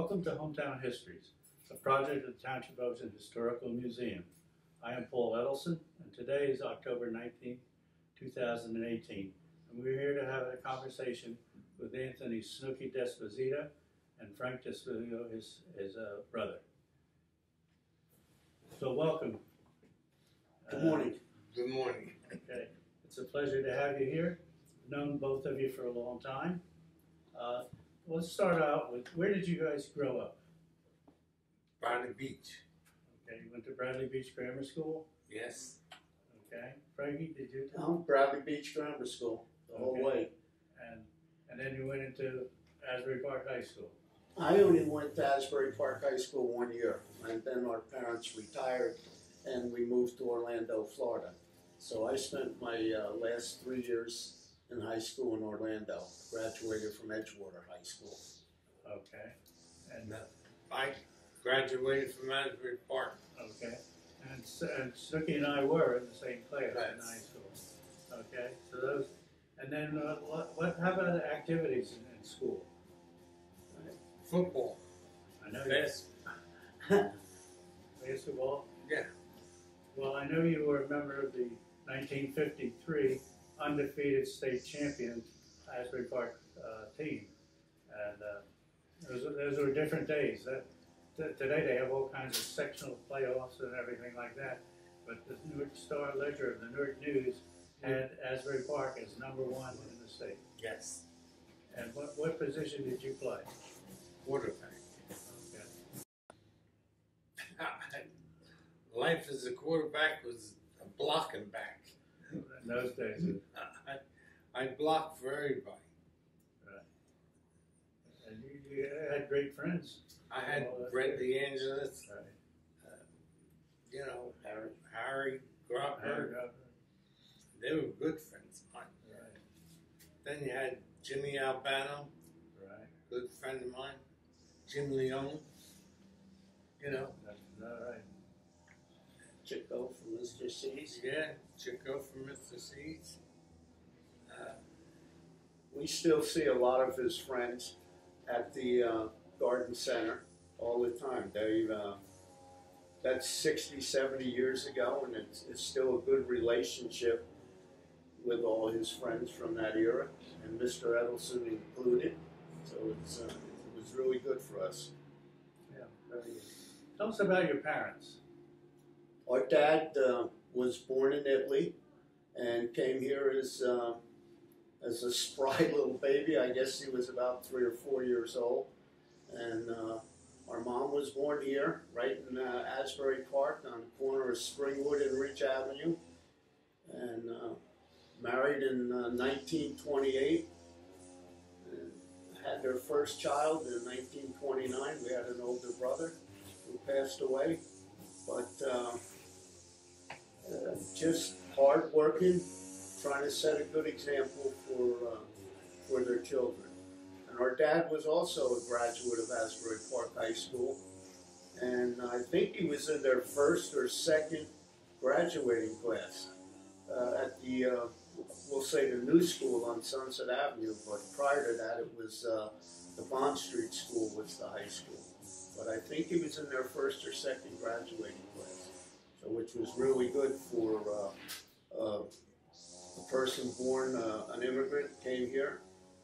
Welcome to Hometown Histories, a project of the Township Ocean Historical Museum. I am Paul Edelson, and today is October 19, 2018, and we're here to have a conversation with Anthony Snooky Desposito and Frank Desposito, his brother. So welcome. Good morning. Good morning. Okay, it's a pleasure to have you here. I've known both of you for a long time. Let's start out with, where did you guys grow up? Bradley Beach. Okay, you went to Bradley Beach Grammar School? Yes. Okay. Frankie, did you? Bradley Beach Grammar School, the whole way. And then you went into Asbury Park High School? I only went to Asbury Park High School 1 year, and then our parents retired and we moved to Orlando, Florida. So I spent my last 3 years in high school in Orlando, graduated from Edgewater High School. Okay. And I graduated from Asbury Park. okay. And Snooky and I were in the same class in Yes. high school. Okay. So those, and then how about the activities in school? Football. I know Basketball. basketball. Yeah. Well, I know you were a member of the 1953 undefeated state champion Asbury Park team, and those were different days. Today they have all kinds of sectional playoffs and everything like that, but the Newark Star Ledger of the Newark News had Asbury Park as #1 in the state. Yes. And what position did you play? Quarterback. Okay. Life as a quarterback was a blocking back. In those days. I blocked for everybody. Right. And you had great friends. I had Oh, that's Brett good. DeAngelis, Right. Harry Gropper. They were good friends of mine. Right. Then you had Jimmy Albano, Right. good friend of mine. Jim Leone. That's all right. Chico from Mr. C's. Yeah, Chico from Mr. C's. We still see a lot of his friends at the Garden Center all the time. That's 60, 70 years ago, and it's still a good relationship with all his friends from that era, and Mr. Edelson included. So it was really good for us. Yeah, very good. Tell us about your parents. Our dad was born in Italy and came here as a spry little baby. I guess he was about 3 or 4 years old. And our mom was born here, right in Asbury Park on the corner of Springwood and Ridge Avenue. And married in 1928. And had their first child in 1929. We had an older brother who passed away. But just hard-working, trying to set a good example for their children. And our dad was also a graduate of Asbury Park High School, and I think he was in their first or second graduating class at the, we'll say the new school on Sunset Avenue, but prior to that it was the Bond Street School was the high school. But I think he was in their first or second graduating class, so which was really good for a person born an immigrant, came here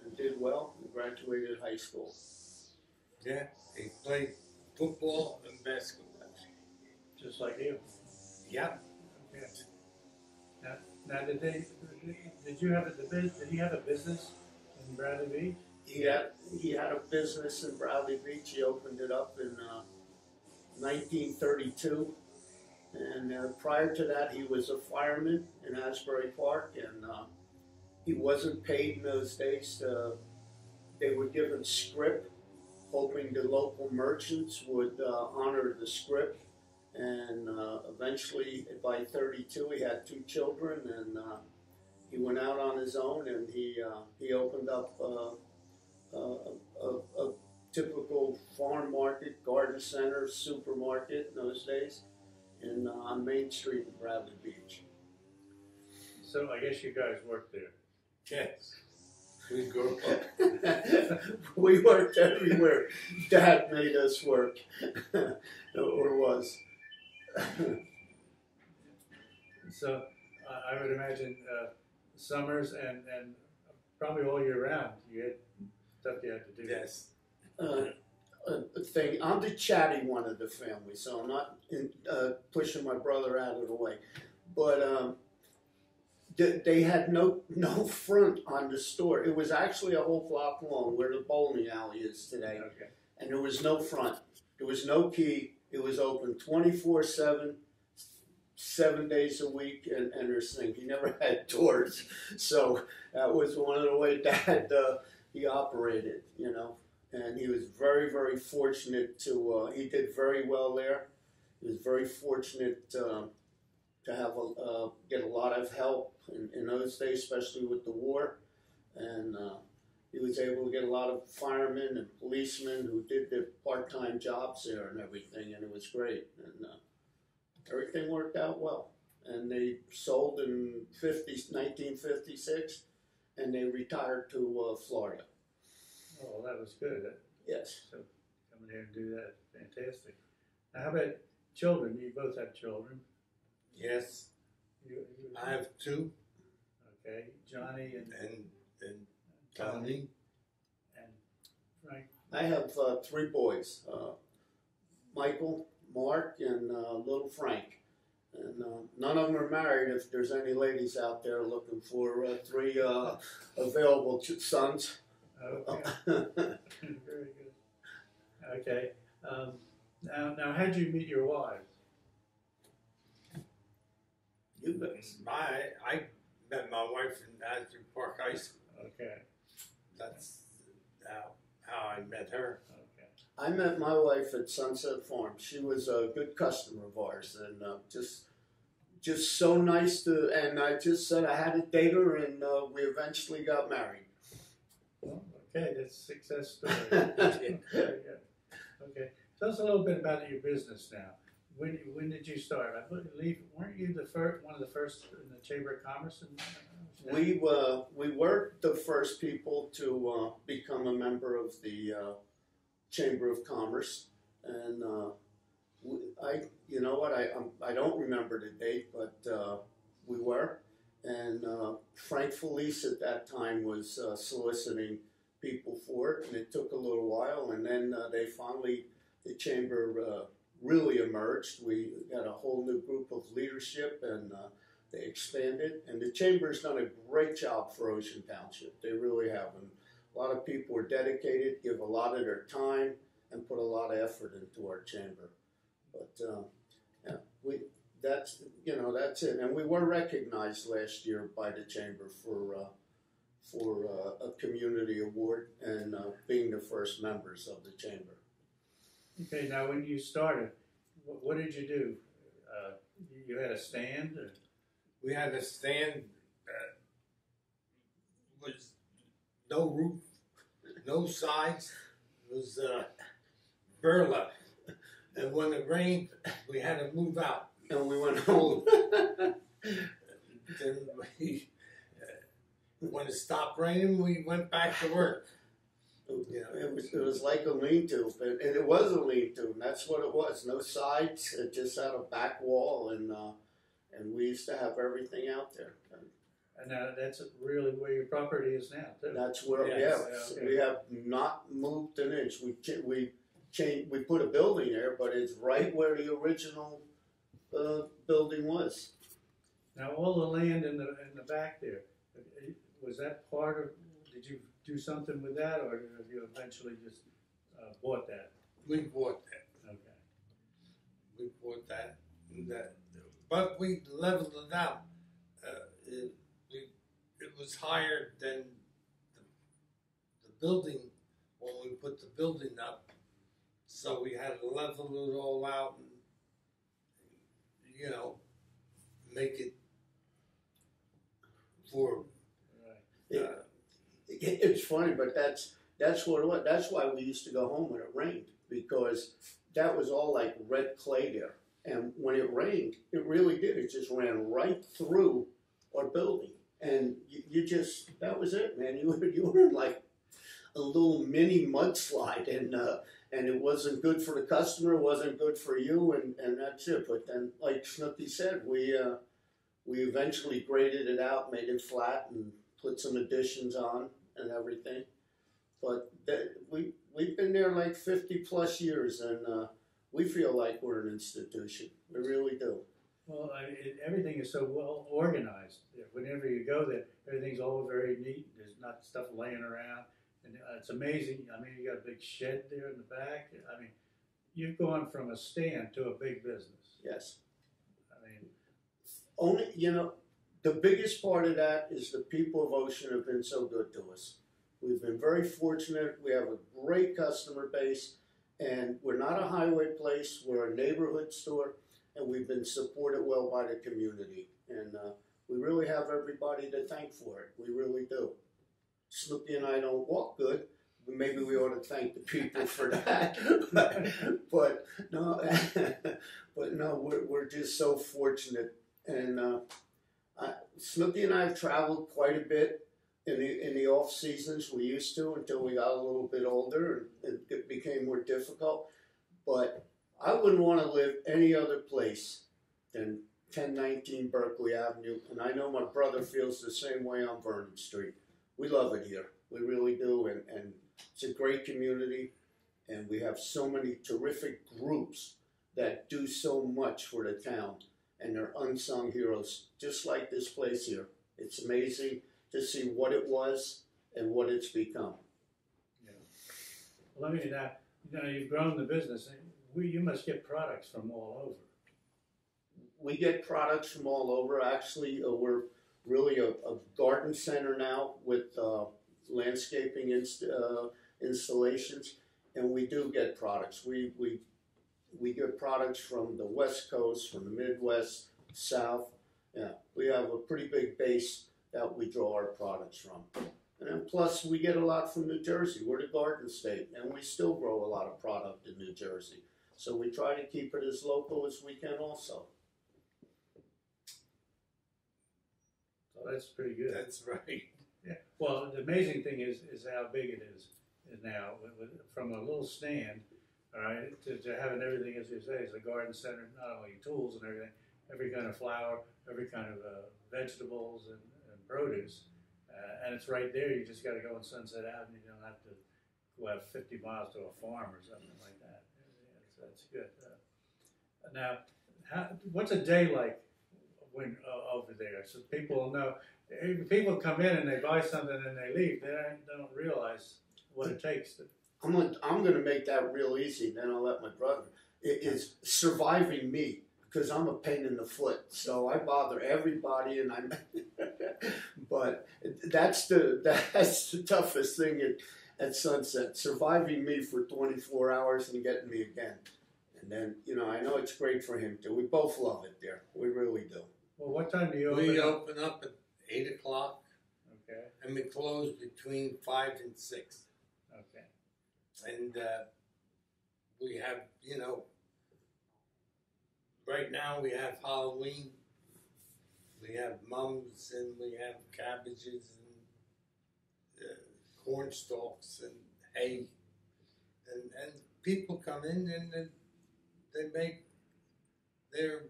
and did well and graduated high school. Yeah, he played football and basketball. Just like you. Yeah. Okay. Now did he have a business in Bradley Beach? He had a business in Bradley Beach. He opened it up in 1932, and prior to that, he was a fireman in Asbury Park, and he wasn't paid in those days. They were given scrip, hoping the local merchants would honor the scrip. And eventually, by 32, he had 2 children, and he went out on his own, and he opened up a typical farm market, garden center, supermarket in those days, on Main Street in Bradley Beach. So I guess you guys worked there. Yes. We grew up. We worked everywhere Dad made us work, or was. So I would imagine summers and probably all year round you had stuff you had to do. Yes. Thing. I'm the chatty one of the family, so I'm not pushing my brother out of the way. But they had no front on the store. It was actually a whole block long, where the bowling alley is today. Okay. And there was no front. There was no key. It was open 24/7, 7 days a week, and there's thing. He never had doors, so that was one of the way Dad he operated, you know. And he was very, very fortunate to. He did very well there. He was very fortunate to have get a lot of help in those days, especially with the war, and he was able to get a lot of firemen and policemen who did their part-time jobs there and everything, and it was great. And everything worked out well. And they sold in 1956, and they retired to Florida. Oh, well, that was good. Yes. So coming here and do that, fantastic. Now, how about children? You both have children. Yes. You I have two. Okay, Johnny and Tony. and Frank. I have 3 boys, Michael, Mark, and little Frank. And none of them are married. If there's any ladies out there looking for 3 available sons. Okay. Very good. Okay. Now, how'd you meet your wives? You guys. I met my wife in Asbury Park High School. Okay. That's how I met her. Okay. I met my wife at Sunset Farm. She was a good customer of ours, and just so nice to. And I just said I had to date her, and we eventually got married. Well, okay, that's a success story. Very good. Okay, tell us a little bit about your business now. When did you start? I believe weren't you one of the first in the Chamber of Commerce? We were the first people to become a member of the Chamber of Commerce, and you know what, I don't remember the date, but we were, and Frank Felice at that time was soliciting people for it, and it took a little while, and then the Chamber really emerged. We got a whole new group of leadership, and they expanded, and the Chamber's done a great job for Ocean Township. They really have, and a lot of people are dedicated, give a lot of their time, and put a lot of effort into our Chamber. But yeah, that's it. And we were recognized last year by the Chamber for a community award and being the first members of the Chamber. Okay, now when you started, what did you do? You had a stand? Or? We had a stand with no roof, no sides. It was burlap. And when it rained, we had to move out. And we went home. Then when it stopped raining, we went back to work. Yeah, it was like a lean-to, and it was a lean-to, and that's what it was. No sides, it just had a back wall, and we used to have everything out there. And now that's really where your property is now, too. That's where, Yes. yeah, Okay. we have not moved an inch. We put a building there, but it's right where the original building was. Now all the land in the back there, was that part of? Did you do something with that, or have you eventually just bought that? We bought that. Okay. We bought that. But we leveled it out. It was higher than the building when we put the building up. So we had to level it all out and, make it for. Right. It's funny, but that's what it was. That's why we used to go home when it rained, because that was all like red clay there. And when it rained, it really did. It just ran right through our building. And you just, that was it, man. You were in like a little mini mudslide, and it wasn't good for the customer, wasn't good for you, and that's it. But then, like Snooky said, we eventually graded it out, made it flat, and put some additions on and everything. But we've been there like 50 plus years, and we feel like we're an institution. We really do. Well, everything is so well organized. Whenever you go there, everything's all very neat. There's not stuff laying around. And it's amazing. I mean, you got a big shed there in the back. I mean, you've gone from a stand to a big business. Yes. I mean, only, the biggest part of that is the people of Ocean have been so good to us. We've been very fortunate. We have a great customer base, and we're not a highway place. We're a neighborhood store, and we've been supported well by the community. And we really have everybody to thank for it. We really do. Snooky and I don't walk good. Maybe we ought to thank the people for that. but no, we're just so fortunate. And Snooky and I have traveled quite a bit in the off seasons. We used to until we got a little bit older and it became more difficult. But I wouldn't want to live any other place than 1019 Berkeley Avenue. And I know my brother feels the same way on Vernon Street. We love it here. We really do. And it's a great community. And we have so many terrific groups that do so much for the town. And they're unsung heroes, just like this place here. It's amazing to see what it was and what it's become. Yeah. Well, I mean, you've grown the business. You must get products from all over. We get products from all over. Actually, we're really a garden center now with landscaping installations, and we do get products. We get products from the West Coast, from the Midwest, South. Yeah, we have a pretty big base that we draw our products from. And then plus, we get a lot from New Jersey. We're the garden state, and we still grow a lot of product in New Jersey. So we try to keep it as local as we can also. So that's pretty good. That's right. Yeah. Well, the amazing thing is how big it is now. From a little stand, all right, to having everything, as you say, it's a garden center, not only tools and everything, every kind of flower, every kind of vegetables and produce. And it's right there. You just got to go on Sunset Avenue. You don't have to go out 50 miles to a farm or something like that. That's good. Now, what's a day like when over there? So people will know. If people come in and they buy something and they leave, they don't realize what it takes to. I'm going to make that real easy, then I'll let my brother. It is surviving me, because I'm a pain in the foot. So I bother everybody, and but that's the toughest thing at Sunset, surviving me for 24 hours and getting me again. And then, I know it's great for him too. We both love it there. We really do. Well, what time do you open? We open up at 8 o'clock. Okay. And we close between 5 and 6. Okay. And we have, right now we have Halloween, we have mums, and we have cabbages and corn stalks and hay, and people come in and they make their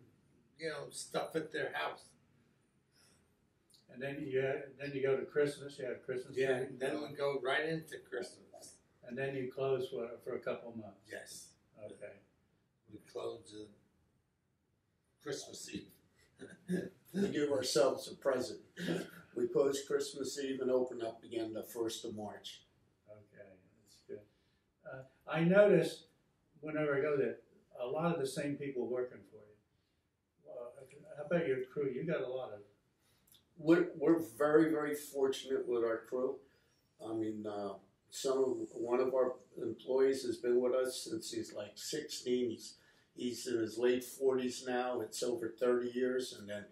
stuff at their house. And then you go to Christmas. You have Christmas. Yeah, and then we go right into Christmas. And then you close for a couple of months. Yes. Okay. We close Christmas Eve. We give ourselves a present. We close Christmas Eve and open up again the 1st of March. Okay, that's good. I notice whenever I go there, a lot of the same people working for you. How about your crew? You got a lot of. We're very, very fortunate with our crew. I mean, one of our employees has been with us since he's like 16. He's in his late 40s now. It's over 30 years. And then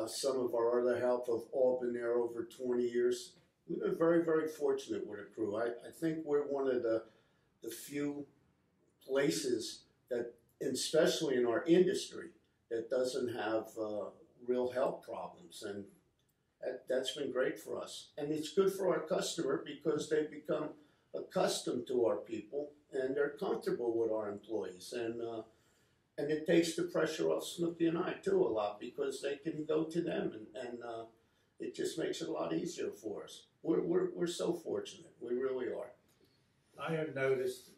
some of our other help have all been there over 20 years. We've been very, very fortunate with a crew. I think we're one of the few places that, especially in our industry, that doesn't have real health problems. And that's been great for us. And it's good for our customer because they become accustomed to our people, and they're comfortable with our employees, and it takes the pressure off Snooky and I too a lot, because they can go to them, and it just makes it a lot easier for us. We're so fortunate. We really are. I have noticed,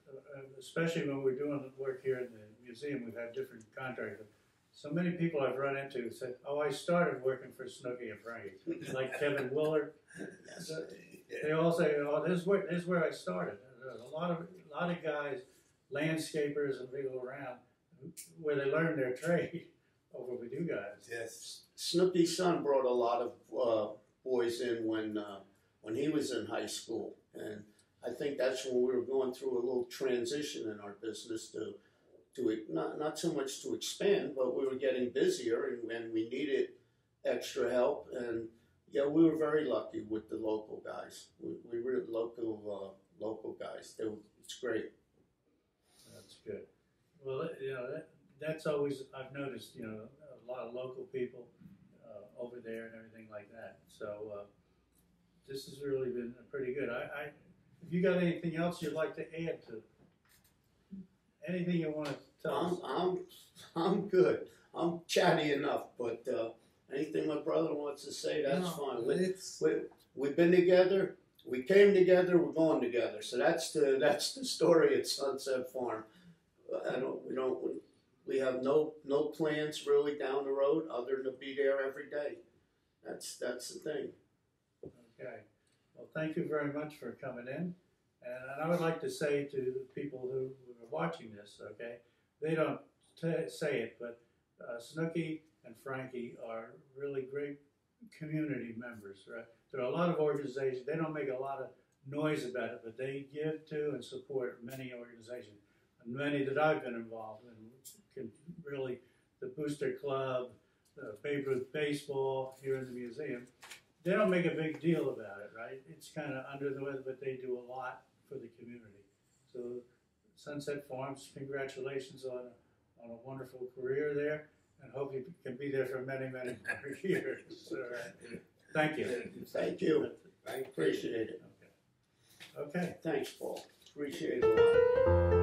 especially when we're doing work here in the museum, we've had different contractors. So many people I've run into said, "Oh, I started working for Snooky and Frankie," like Kevin Willard. Yes. They all say, "Oh, this is where I started." There's a lot of guys, landscapers and people around, where they learn their trade over with you guys. Yes. Snooky's son brought a lot of boys in when he was in high school, and I think that's when we were going through a little transition in our business to not so much to expand, but we were getting busier, and we needed extra help. And yeah, we were very lucky with the local guys. We were local guys. It's great. That's good. Well, you know, that's always, I've noticed, you know, a lot of local people over there and everything like that. So this has really been pretty good. If you got anything else you'd like to add to, anything you want to tell us? I'm good. I'm chatty enough, but anything my brother wants to say, that's fine. We've been together. We came together. We're going together. So that's the story at Sunset Farm. We have no plans really down the road other than to be there every day. That's the thing. Okay. Well, thank you very much for coming in. And I would like to say to the people who are watching this, okay, they don't say it, but Snooky and Frankie are really great community members, right? There are a lot of organizations, they don't make a lot of noise about it, but they give to and support many organizations, and many that I've been involved in, can really, the Booster Club, the Babe Ruth Baseball here in the museum. They don't make a big deal about it, right? It's kind of under the weather, but they do a lot for the community. So Sunset Farms, congratulations on a wonderful career there, and hope you can be there for many, many more years. Thank you. Thank you. I appreciate it. Okay. Thanks, Paul. Appreciate it a lot.